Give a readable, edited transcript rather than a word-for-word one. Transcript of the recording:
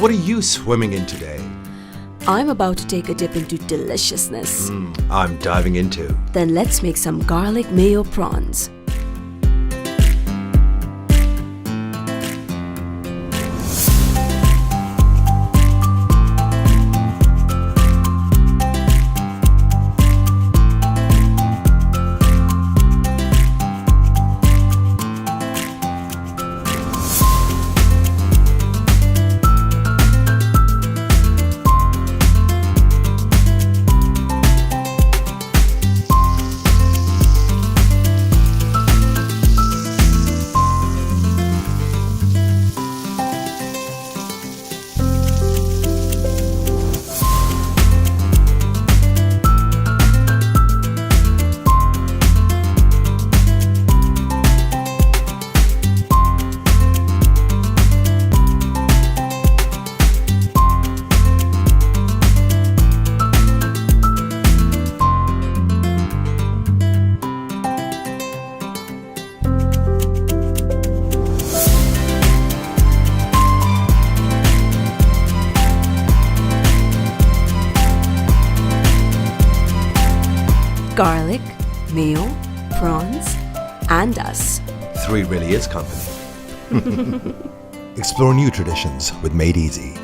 What are you swimming in today? I'm about to take a dip into deliciousness. I'm diving into. Then let's make some garlic mayo prawns. Garlic, mayo, prawns, and us. Three really is company. Explore new traditions with Made Easy.